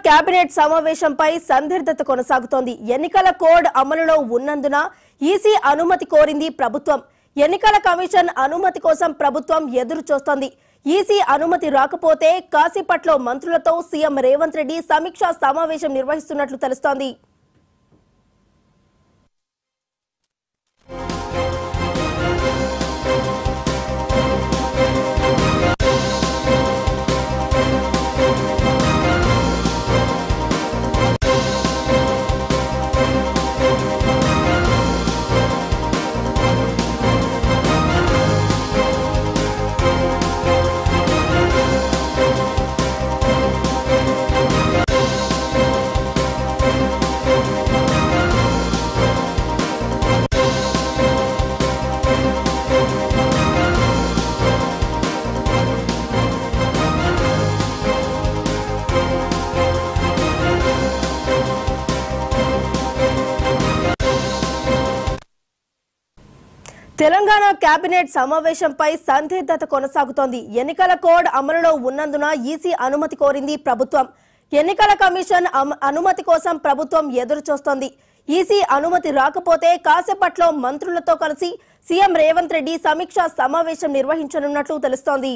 Cabinet సమావేశంపై సందిగ్ధత కొనసాగుతోంది. ఎన్నికల code అమలులో ఉన్నందున ఈసీ అనుమతి కోరింది ప్రభుత్వం. ఎన్నికల కమిషన్ అనుమతి కోసం ప్రభుత్వం ఎదురు చూస్తోంది. ఈసీ అనుమతి రాకపోతే కాసేపట్లో మంత్రులతో సీఎం రేవంత్ రెడ్డి సమీక్షా సమావేశం నిర్వహిస్తున్నట్లు తెలుస్తోంది. తెలంగాణ కేబినెట్ సమావేశంపై సందిగ్ధత కొనసాగుతోంది. ఎన్నికల కోడ్ అమలులో ఉన్నందున ఈసీ అనుమతి కోరింది ప్రభుత్వం. ఎన్నికల కమిషన్ అనుమతి కోసం ప్రభుత్వం ఎదురు చూస్తోంది. ఈసీ అనుమతి రాకపోతే కాసేపట్లో మంత్రులతో కలిసి సీఎం రేవంత్ రెడ్డి సమీక్షా సమావేశం నిర్వహించనున్నట్లు తెలుస్తోంది.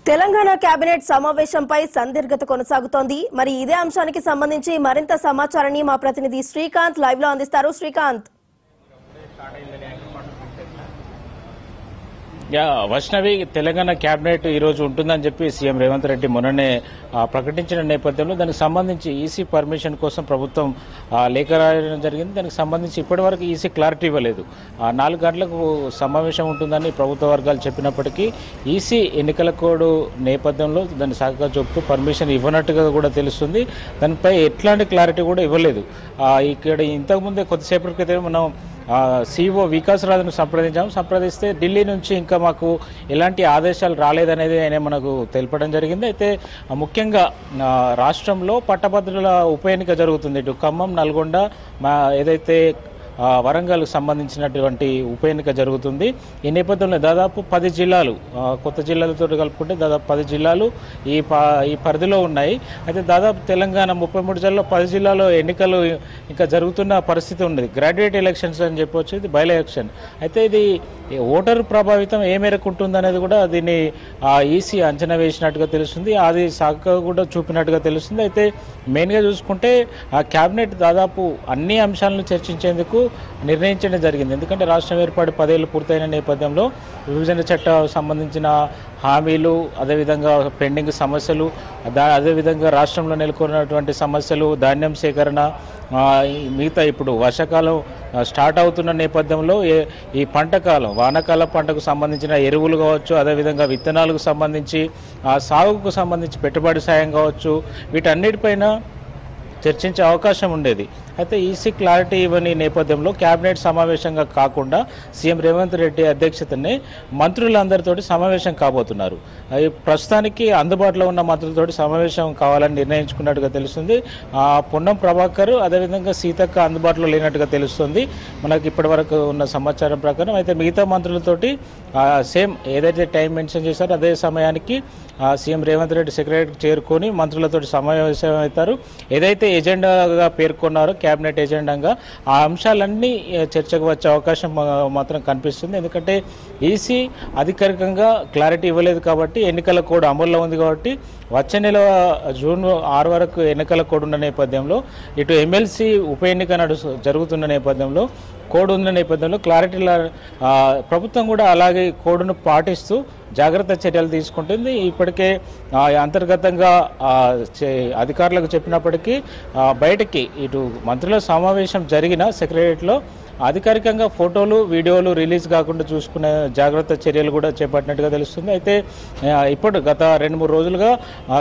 తెలంగాణ కేబినెట్ సమావేశంపై సందిగ్ధత కొనసాగుతోంది. మరి ఇదే అంశానికి సంబంధించి మరింత సమాచారాన్ని మా ప్రతినిధి శ్రీకాంత్ లైవ్ లో అందిస్తారు. శ్రీకాంత్. వైష్ణవి, తెలంగాణ కేబినెట్ ఈ రోజు ఉంటుందని చెప్పి సీఎం రేవంత్ రెడ్డి మొన్ననే ప్రకటించిన నేపథ్యంలో దానికి సంబంధించి ఈసీ పర్మిషన్ కోసం ప్రభుత్వం లేఖ రాయడం జరిగింది. దానికి సంబంధించి ఇప్పటి వరకు ఈసీ క్లారిటీ ఇవ్వలేదు. 4 గంటలకు సమావేశం ఉంటుందని ప్రభుత్వ వర్గాలు చెప్పినప్పటికీ ఈసీ ఎన్నికల కోడ్ నేపథ్యంలో దాన్ని సాకుగా చెప్తూ పర్మిషన్ ఇవ్వనట్టుగా కూడా తెలుస్తుంది. దానిపై ఎట్లాంటి క్లారిటీ కూడా ఇవ్వలేదు. ఇక్కడ ఇంతకుముందే కొద్దిసేపటి క్రితం మనం సిఇఓ వికాస్ రాజును సంప్రదిస్తే ఢిల్లీ నుంచి ఇంకా మాకు ఎలాంటి ఆదేశాలు రాలేదనేది ఆయన మనకు తెలపడం జరిగింది. అయితే ముఖ్యంగా రాష్ట్రంలో పట్టభద్రుల ఉప ఎన్నిక జరుగుతుంది. ఇటు ఖమ్మం, నల్గొండ, ఏదైతే వరంగల్ సంబంధించినటువంటి ఉప ఎన్నిక జరుగుతుంది. ఈ నేపథ్యంలో దాదాపు 10 జిల్లాలు, కొత్త జిల్లాలతో కలుపుకుంటే దాదాపు 10 జిల్లాలు ఈ పరిధిలో ఉన్నాయి. అయితే దాదాపు తెలంగాణ 33 జిల్లాలో 10 జిల్లాలో ఎన్నికలు ఇంకా జరుగుతున్న పరిస్థితి ఉన్నది. గ్రాడ్యుయేట్ ఎలక్షన్స్ అని చెప్పవచ్చు, ఇది బై ఎలక్షన్. అయితే ఇది ఓటరు ప్రభావితం ఏ మేరకు ఉంటుందనేది కూడా దీన్ని ఈసీ అంచనా వేసినట్టుగా తెలుస్తుంది. అది సాకుగా కూడా చూపినట్టుగా తెలుస్తుంది. అయితే మెయిన్గా చూసుకుంటే ఆ కేబినెట్ దాదాపు అన్ని అంశాలను చర్చించేందుకు నిర్ణయించడం జరిగింది. ఎందుకంటే రాష్ట్రం ఏర్పాటు 10 ఏళ్లు పూర్తయిన నేపథ్యంలో విభజన చట్టం సంబంధించిన హామీలు, అదేవిధంగా పెండింగ్ సమస్యలు, అదేవిధంగా రాష్ట్రంలో నెలకొన్నటువంటి సమస్యలు, ధాన్యం సేకరణ, మిగతా ఇప్పుడు వర్షాకాలం స్టార్ట్ అవుతున్న నేపథ్యంలో ఈ పంట కాలం, వానాకాల పంటకు సంబంధించిన ఎరువులు కావచ్చు, అదేవిధంగా విత్తనాలకు సంబంధించి సాగుకు సంబంధించి పెట్టుబడి సాయం కావచ్చు, వీటన్నిటిపైన చర్చించే అవకాశం ఉండేది. అయితే ఈసీ క్లారిటీ ఇవ్వని నేపథ్యంలో కేబినెట్ సమావేశంగా కాకుండా సీఎం రేవంత్ రెడ్డి అధ్యక్షతనే మంత్రులందరితోటి సమావేశం కాబోతున్నారు. ప్రస్తుతానికి అందుబాటులో ఉన్న మంత్రులతోటి సమావేశం కావాలని నిర్ణయించుకున్నట్టుగా తెలుస్తుంది. పొన్నం ప్రభాకర్ అదేవిధంగా సీతక్క అందుబాటులో లేనట్టుగా తెలుస్తుంది మనకి ఇప్పటి వరకు ఉన్న సమాచారం ప్రకారం. అయితే మిగతా మంత్రులతోటి సేమ్ ఏదైతే టైం మెన్షన్ చేశారో అదే సమయానికి సీఎం రేవంత్ రెడ్డి సెక్రటరీకి చేరుకొని మంత్రులతో సమావేశం అవుతారు. ఏదైతే ఎజెండాగా పేర్కొన్నారో కేబినెట్ ఎజెండాగా ఆ అంశాలన్నీ చర్చకు వచ్చే అవకాశం మాత్రం కనిపిస్తుంది. ఎందుకంటే ఈసీ అధికారికంగా క్లారిటీ ఇవ్వలేదు కాబట్టి, ఎన్నికల కోడ్ అమల్లో ఉంది కాబట్టి వచ్చే నెల జూన్ 6 వరకు ఎన్నికల కోడ్ ఉన్న నేపథ్యంలో, ఇటు ఎమ్మెల్సీ ఉప ఎన్నిక జరుగుతున్న నేపథ్యంలో, కోడ్ ఉన్న నేపథ్యంలో క్లారిటీ ప్రభుత్వం కూడా అలాగే కోడ్ను పాటిస్తూ జాగ్రత్త చర్యలు తీసుకుంటుంది. ఇప్పటికే అంతర్గతంగా అధికారులకు చెప్పినప్పటికీ బయటకి ఇటు మంత్రుల సమావేశం జరిగిన సెక్రటరియట్లో అధికారికంగా ఫోటోలు వీడియోలు రిలీజ్ కాకుండా చూసుకునే జాగ్రత్త చర్యలు కూడా చేపట్టినట్టుగా తెలుస్తుంది. అయితే ఇప్పుడు గత 2-3 రోజులుగా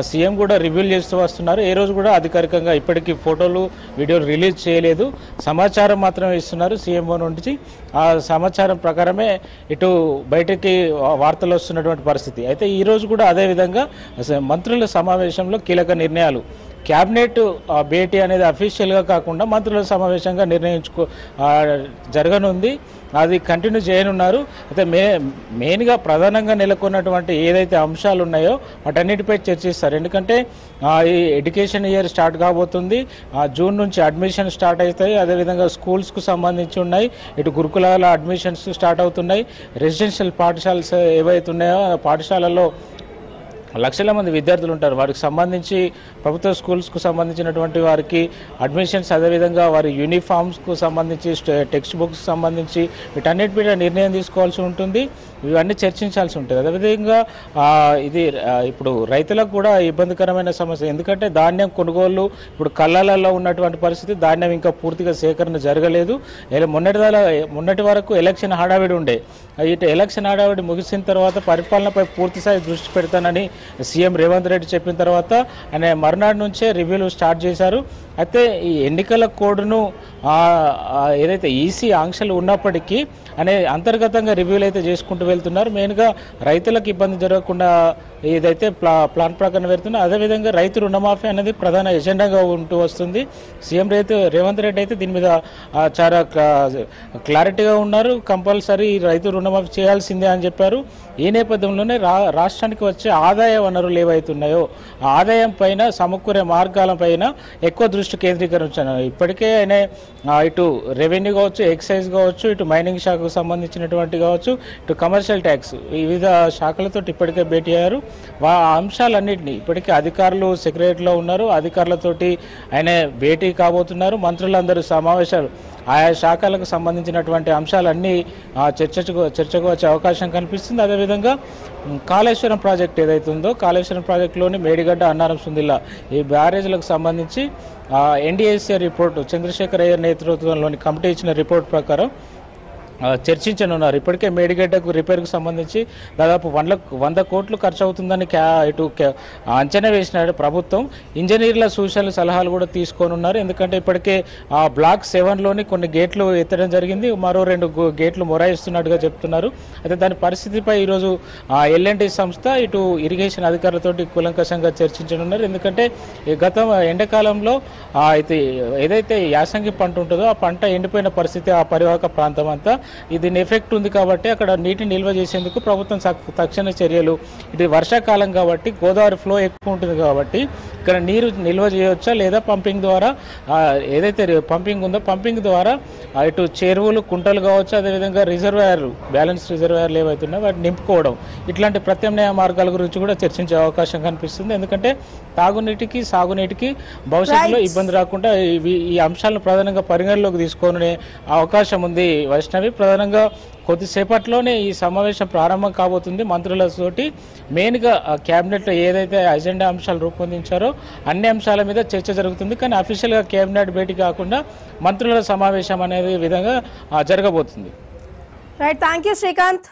సీఎం కూడా రివ్యూలు చేస్తూ వస్తున్నారు. ఏ రోజు కూడా అధికారికంగా ఇప్పటికీ ఫోటోలు వీడియోలు రిలీజ్ చేయలేదు, సమాచారం మాత్రమే ఇస్తున్నారు సీఎంఓ నుంచి. ఆ సమాచారం ప్రకారమే ఇటు బయటకి వార్తలు వస్తున్నటువంటి పరిస్థితి. అయితే ఈ రోజు కూడా అదేవిధంగా మంత్రుల సమావేశంలో కీలక నిర్ణయాలు, క్యాబినెట్ భేటీ అనేది అఫీషియల్గా కాకుండా మంత్రుల సమావేశంగా జరగనుంది. అది కంటిన్యూ చేయనున్నారు. అయితే మెయిన్గా ప్రధానంగా నెలకొన్నటువంటి ఏదైతే అంశాలు ఉన్నాయో వాటన్నిటిపై చర్చిస్తారు. ఎందుకంటే ఈ ఎడ్యుకేషన్ ఇయర్ స్టార్ట్ కాబోతుంది. జూన్ నుంచి అడ్మిషన్ స్టార్ట్ అవుతాయి. అదేవిధంగా స్కూల్స్కు సంబంధించి ఉన్నాయి, ఇటు గురుకులాల అడ్మిషన్స్ స్టార్ట్ అవుతున్నాయి. రెసిడెన్షియల్ పాఠశాలలు ఏవైతే ఉన్నాయో పాఠశాలల్లో లక్షల మంది విద్యార్థులు ఉంటారు. వారికి సంబంధించి ప్రభుత్వ స్కూల్స్కు సంబంధించినటువంటి వారికి అడ్మిషన్స్, అదేవిధంగా వారి యూనిఫామ్స్కు సంబంధించి టెక్స్ట్ బుక్స్ సంబంధించి వీటన్నిటి మీద నిర్ణయం తీసుకోవాల్సి ఉంటుంది. ఇవన్నీ చర్చించాల్సి ఉంటుంది. అదేవిధంగా ఇది ఇప్పుడు రైతులకు కూడా ఇబ్బందికరమైన సమస్య. ఎందుకంటే ధాన్యం కొనుగోలు ఇప్పుడు కళ్ళాలలో ఉన్నటువంటి పరిస్థితి, ధాన్యం ఇంకా పూర్తిగా సేకరణ జరగలేదు. మొన్నటి వరకు ఎలక్షన్ హడావిడి ఉండే. ఇటు ఎలక్షన్ హడావిడి ముగిసిన తర్వాత పరిపాలనపై పూర్తిస్థాయి దృష్టి పెడతానని సీఎం రేవంత్ రెడ్డి చెప్పిన తర్వాత ఆయన మర్నాడు నుంచే రివ్యూలు స్టార్ట్ చేశారు. అయితే ఈ ఎన్నికల కోడ్ను ఏదైతే ఈసీ ఆంక్షలు ఉన్నప్పటికీ అంతర్గతంగా రివ్యూలు అయితే చేసుకుంటూ వెళ్తున్నారు. మెయిన్గా రైతులకు ఇబ్బంది జరగకుండా ఏదైతే ప్లాన్ ప్రకారం వెళ్తుందో అదేవిధంగా రైతు రుణమాఫీ అనేది ప్రధాన ఎజెండాగా ఉంటూ వస్తుంది. సీఎం రేవంత్ రెడ్డి అయితే దీని మీద చాలా క్లారిటీగా ఉన్నారు. కంపల్సరీ రైతు రుణమాఫీ చేయాల్సిందే అని చెప్పారు. ఈ నేపథ్యంలోనే రాష్ట్రానికి వచ్చే ఆదాయ వనరులు ఏవైతున్నాయో ఆ ఆదాయం పైన, సమకూరే మార్గాల పైన ఎక్కువ దృష్టి కేంద్రీకరించాను. ఇప్పటికే ఆయన ఇటు రెవెన్యూ కావచ్చు, ఎక్సైజ్ కావచ్చు, ఇటు మైనింగ్ శాఖకు సంబంధించినటువంటి కావచ్చు, ఇటు కమర్షియల్ ట్యాక్స్, వివిధ శాఖలతో ఇప్పటికే భేటీ అయ్యారు. ఆ అంశాలన్నింటినీ ఇప్పటికే అధికారులు సెక్రటరీలో ఉన్నారు. అధికారులతోటి ఆయన భేటీ కాబోతున్నారు. మంత్రులందరూ సమావేశాలు, ఆయా శాఖలకు సంబంధించినటువంటి అంశాలన్నీ చర్చకు వచ్చే అవకాశం కనిపిస్తుంది. అదేవిధంగా కాళేశ్వరం ప్రాజెక్ట్ ఏదైతే ఉందో, కాళేశ్వరం ప్రాజెక్టులోని మేడిగడ్డ, అన్నారం, సుందిల్లా ఈ బ్యారేజ్లకు సంబంధించి ఎన్డీఏసీ రిపోర్టు, చంద్రశేఖర్ అయ్యర్ నేతృత్వంలోని కమిటీ ఇచ్చిన రిపోర్ట్ ప్రకారం చర్చించనున్నారు. ఇప్పటికే మేడిగడ్డకు రిపేర్కు సంబంధించి దాదాపు 100 కోట్లు ఖర్చు అవుతుందని ఇటు అంచనా వేసిన ప్రభుత్వం ఇంజనీర్ల సూచనలు, సలహాలు కూడా తీసుకోనున్నారు. ఎందుకంటే ఇప్పటికే బ్లాక్ 7లోని కొన్ని గేట్లు ఎత్తడం జరిగింది, మరో 2 గేట్లు మొరాయిస్తున్నట్టుగా చెప్తున్నారు. అయితే దాని పరిస్థితిపై ఈరోజు ఎల్ఎన్టీ సంస్థ ఇటు ఇరిగేషన్ అధికారులతో కూలంకషంగా చర్చించనున్నారు. ఎందుకంటే గత ఎండాకాలంలో ఏదైతే యాసంగి పంట ఉంటుందో ఆ పంట ఎండిపోయిన పరిస్థితి ఆ పరివాహక ప్రాంతం అంతా దీని ఎఫెక్ట్ ఉంది. కాబట్టి అక్కడ నీటిని నిల్వ చేసేందుకు ప్రభుత్వం తక్షణ చర్యలు, ఇది వర్షాకాలం కాబట్టి గోదావరి ఫ్లో ఎక్కువ ఉంటుంది కాబట్టి ఇక్కడ నీరు నిల్వ చేయవచ్చా లేదా పంపింగ్ ద్వారా, ఏదైతే పంపింగ్ ఉందో పంపింగ్ ద్వారా ఇటు చెరువులు, కుంటలు కావచ్చు, అదేవిధంగా రిజర్వాయర్లు, బ్యాలెన్స్ రిజర్వాయర్లు ఏవైతున్నాయో వాటిని నింపుకోవడం, ఇట్లాంటి ప్రత్యామ్నాయ మార్గాల గురించి కూడా చర్చించే అవకాశం కనిపిస్తుంది. ఎందుకంటే తాగునీటికి, సాగునీటికి భవిష్యత్తులో ఇబ్బంది రాకుండా ఈ అంశాలను ప్రధానంగా పరిగణలోకి తీసుకునే అవకాశం ఉంది. వైష్ణవి, ప్రధానంగా కొద్దిసేపట్లోనే ఈ సమావేశం ప్రారంభం కాబోతుంది. మంత్రులతోటి మెయిన్గా క్యాబినెట్లో ఏదైతే అజెండా అంశాలు రూపొందించారో అన్ని అంశాల మీద చర్చ జరుగుతుంది. కానీ అఫీషియల్గా క్యాబినెట్ భేటీ కాకుండా మంత్రుల సమావేశం అనేది విధంగా జరగబోతుంది. Right, thank you Srikanth.